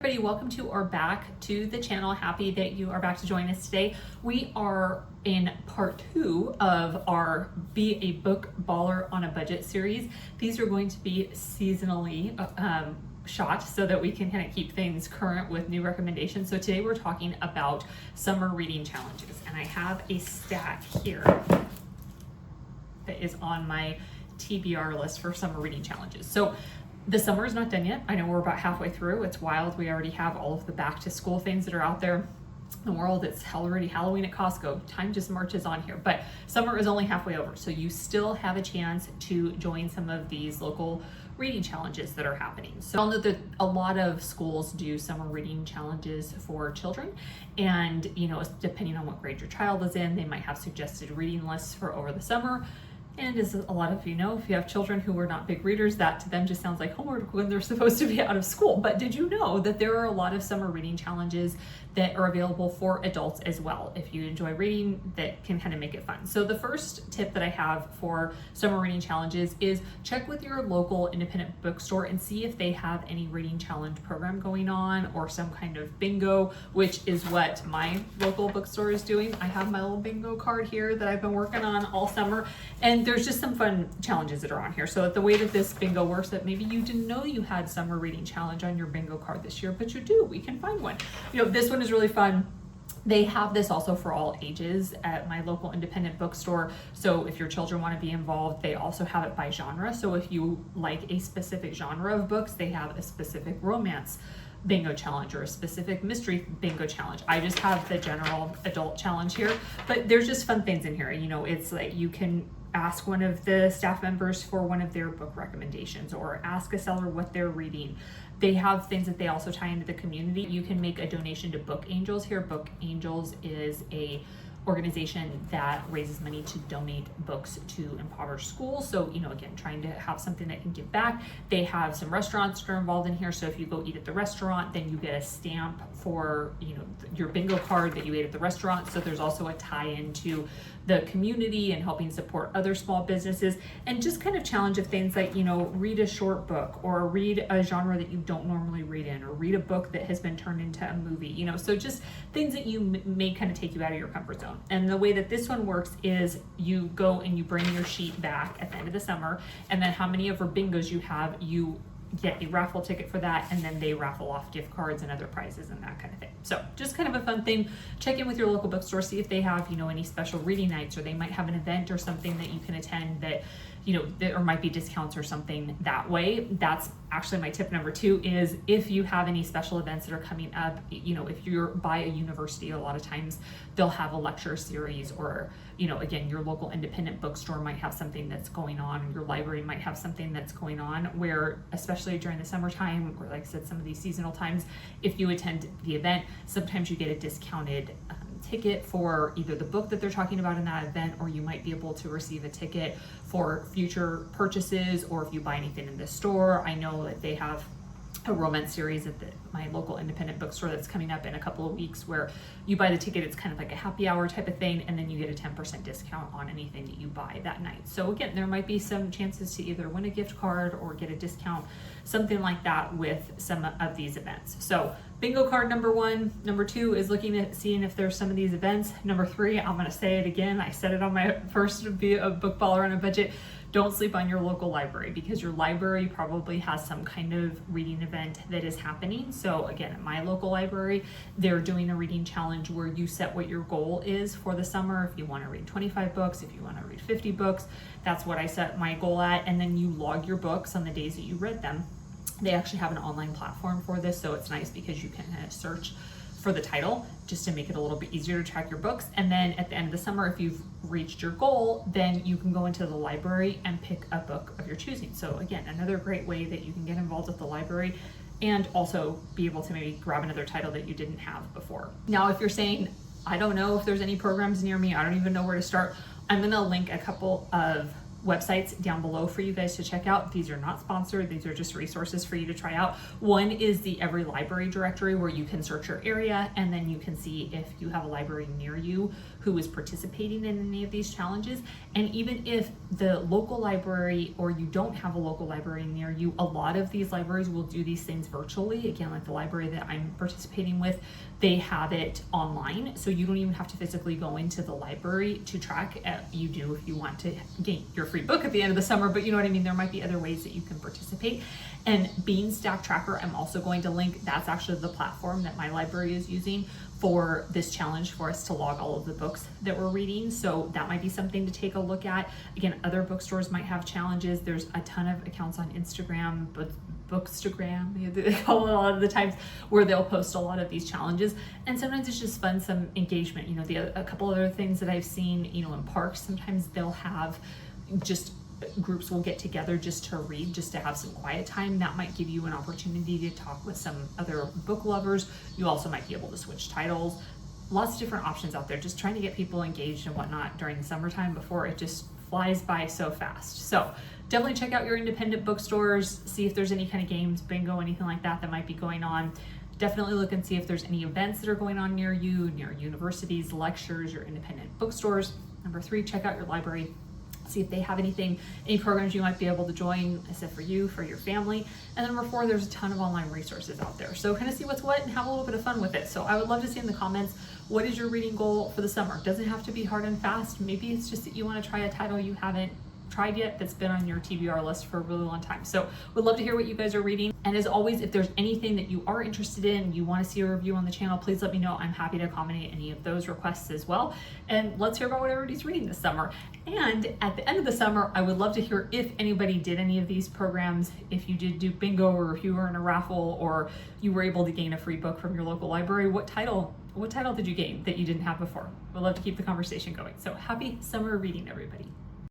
Everybody, welcome to back to the channel. Happy that you are back to join us today. We are in part 2 of our Be a Book Baller on a Budget series. These are going to be seasonally shot so that we can kind of keep things current with new recommendations. So today we're talking about summer reading challenges, and I have a stack here that is on my TBR list for summer reading challenges. So the summer is not done yet. I know we're about halfway through. It's wild. We already have all of the back to school things that are out there in the world. It's already Halloween at Costco. Time just marches on here, but summer is only halfway over. So you still have a chance to join some of these local reading challenges that are happening. So I'll note that a lot of schools do summer reading challenges for children. And, you know, depending on what grade your child is in, they might have suggested reading lists for over the summer. And as a lot of you know, if you have children who are not big readers, that to them just sounds like homework when they're supposed to be out of school. But did you know that there are a lot of summer reading challenges that are available for adults as well? If you enjoy reading, that can kind of make it fun. So the first tip that I have for summer reading challenges is check with your local independent bookstore and see if they have any reading challenge program going on or some kind of bingo, which is what my local bookstore is doing. I have my little bingo card here that I've been working on all summer, and there's just some fun challenges that are on here. So the way that this bingo works, that maybe you didn't know you had summer reading challenge on your bingo card this year, but you do. We can find one. You know, this one is really fun. They have this also for all ages at my local independent bookstore. So if your children want to be involved, they also have it by genre. So if you like a specific genre of books, they have a specific romance bingo challenge or a specific mystery bingo challenge. I just have the general adult challenge here, but there's just fun things in here. You know, it's like you can ask one of the staff members for one of their book recommendations or ask a seller what they're reading. They have things that they also tie into the community. You can make a donation to Book Angels here. Book Angels is a organization that raises money to donate books to impoverished schools. So, you know, again, trying to have something that can give back. They have some restaurants that are involved in here. So if you go eat at the restaurant, then you get a stamp for, you know, your bingo card that you ate at the restaurant. So there's also a tie into the community and helping support other small businesses, and just kind of challenge of things like, you know, read a short book or read a genre that you don't normally read in, or read a book that has been turned into a movie, you know, so just things that you may kind of take you out of your comfort zone. And the way that this one works is you go and you bring your sheet back at the end of the summer, and then how many of our bingos you have, you get a raffle ticket for that, and then they raffle off gift cards and other prizes and that kind of thing. So just kind of a fun thing. Check in with your local bookstore, see if they have, you know, any special reading nights, or they might have an event or something that you can attend that, you know, there might be discounts or something that way. That's actually my tip number 2 is if you have any special events that are coming up, you know, if you're by a university, a lot of times they'll have a lecture series, or, you know, again, your local independent bookstore might have something that's going on, your library might have something that's going on, where especially during the summertime, or like I said, some of these seasonal times, if you attend the event, sometimes you get a discounted ticket for either the book that they're talking about in that event, or you might be able to receive a ticket for future purchases, or if you buy anything in the store. I know that they have a romance series at my local independent bookstore that's coming up in a couple of weeks, where you buy the ticket, it's kind of like a happy hour type of thing, and then you get a 10% discount on anything that you buy that night. So again, there might be some chances to either win a gift card or get a discount, something like that with some of these events. So bingo card number 1. Number 2 is looking at seeing if there's some of these events. Number 3, I'm going to say it again, I said it on my first Be a Book Baller on a Budget, don't sleep on your local library, because your library probably has some kind of reading event that is happening. So again, at my local library, they're doing a reading challenge where you set what your goal is for the summer. If you want to read 25 books, if you want to read 50 books, that's what I set my goal at. And then you log your books on the days that you read them. They actually have an online platform for this, so it's nice because you can search for the title just to make it a little bit easier to track your books. And then at the end of the summer, if you've reached your goal, then you can go into the library and pick a book of your choosing. So again, another great way that you can get involved with the library and also be able to maybe grab another title that you didn't have before. Now, if you're saying, I don't know if there's any programs near me, I don't even know where to start, I'm gonna link a couple of websites down below for you guys to check out. These are not sponsored, these are just resources for you to try out. One is the Every Library directory, where you can search your area and then you can see if you have a library near you who is participating in any of these challenges. And even if the local library, or you don't have a local library near you, a lot of these libraries will do these things virtually. Again, like the library that I'm participating with, they have it online, so you don't even have to physically go into the library to track. You do if you want to get your free book at the end of the summer, but you know what I mean? There might be other ways that you can participate. And Beanstack Tracker, I'm also going to link. That's actually the platform that my library is using for this challenge, for us to log all of the books that we're reading. So that might be something to take a look at. Again, other bookstores might have challenges. There's a ton of accounts on Instagram, but Bookstagram, they call it a lot of the times, where they'll post a lot of these challenges. And sometimes it's just fun, some engagement. You know, a couple other things that I've seen, you know, in parks, sometimes they'll have just groups will get together just to read, just to have some quiet time. That might give you an opportunity to talk with some other book lovers. You also might be able to switch titles. Lots of different options out there, just trying to get people engaged and whatnot during the summertime before it just flies by so fast. So definitely check out your independent bookstores, see if there's any kind of games, bingo, anything like that might be going on. Definitely look and see if there's any events that are going on near you, near universities, lectures, your independent bookstores. Number 3, check out your library. See if they have anything, any programs you might be able to join, I said, for you, for your family. And then number 4, there's a ton of online resources out there. So kind of see what's what and have a little bit of fun with it. So I would love to see in the comments, what is your reading goal for the summer? Doesn't have to be hard and fast. Maybe it's just that you want to try a title you haven't tried yet that's been on your TBR list for a really long time. So would love to hear what you guys are reading. And as always, if there's anything that you are interested in, you want to see a review on the channel, please let me know. I'm happy to accommodate any of those requests as well. And let's hear about what everybody's reading this summer. And at the end of the summer, I would love to hear if anybody did any of these programs, if you did do bingo, or if you were in a raffle, or you were able to gain a free book from your local library. What title did you gain that you didn't have before? We'd love to keep the conversation going. So happy summer reading, everybody.